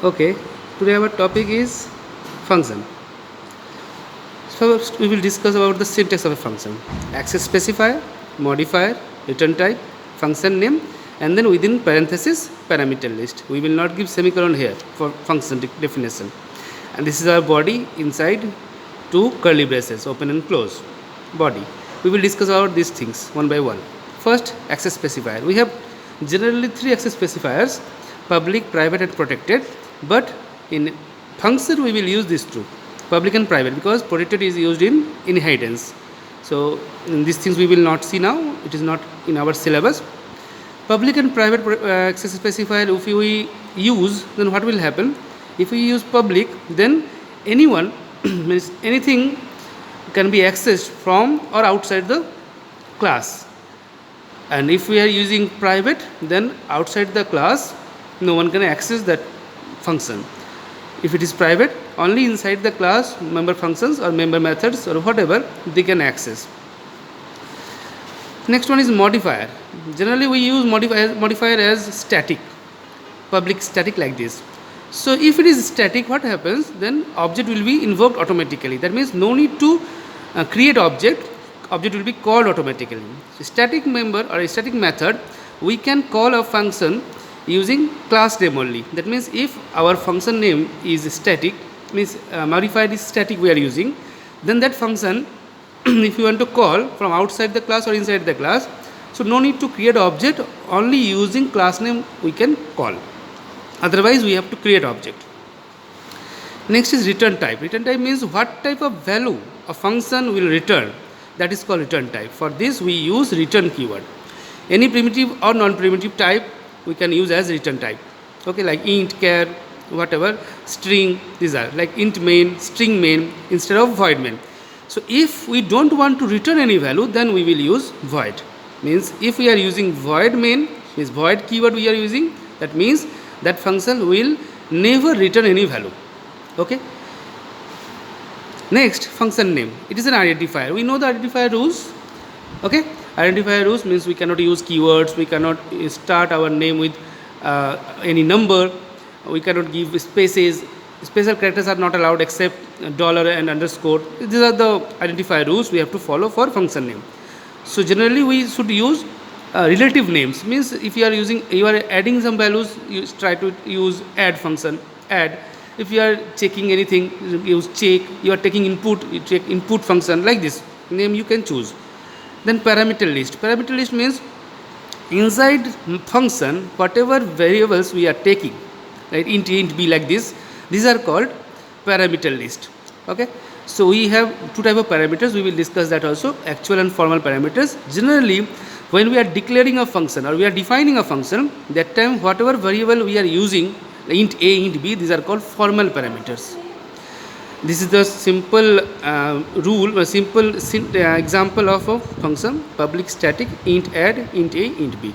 Okay, today our topic is function. So first we will discuss about the syntax of a function: access specifier, modifier, return type, function name, and then within parenthesis parameter list. We will not give semicolon here for function definition. And this is our body inside two curly braces, open and close. Body. We will discuss about these things one by one. First, access specifier. We have generally three access specifiers: public, private, and protected. But in function we will use these two, public and private, because protected is used in inheritance. So these things we will not see now, it is not in our syllabus. Public and private access specifier, if we use, then what will happen? If we use public, then anyone means anything can be accessed from or outside the class. And if we are using private, then outside the class no one can access that function. If it is private, only inside the class member functions or member methods or whatever they can access. Next one is modifier. Generally we use modifier as static, public static, like this. So if it is static, what happens? Then object will be invoked automatically. That means no need to create object will be called automatically. So static member or a static method, we can call a function using class name only. That means if our function name is static, means modifier is static we are using, then that function if you want to call from outside the class or inside the class, so no need to create object, only using class name we can call. Otherwise we have to create object. Next is return type. Return type means what type of value a function will return, that is called return type. For this we use return keyword. Any primitive or non-primitive type we can use as return type. Okay, like int, char, whatever, string, these are like int main, string main instead of void main. So if we don't want to return any value, then we will use void. Means if we are using void main, means void keyword we are using, that means that function will never return any value. Okay. Next, function name. It is an identifier. We know the identifier rules. Okay. Identifier rules means we cannot use keywords, we cannot start our name with any number, we cannot give spaces, special characters are not allowed except dollar and underscore. These are the identifier rules we have to follow for function name. So generally we should use relative names, means if you are adding some values, you try to use add function, add. If you are checking anything, use check. You are taking input, you check input function, like this name you can choose. Then parameter list. Parameter list means inside function whatever variables we are taking, right, int A, int B, like this, these are called parameter list. Okay, so we have two type of parameters, we will discuss that also, actual and formal parameters. Generally when we are declaring a function or we are defining a function, that time whatever variable we are using, int A, int B, these are called formal parameters. This is the simple rule, a simple example of a function: public static int add, int A, int B.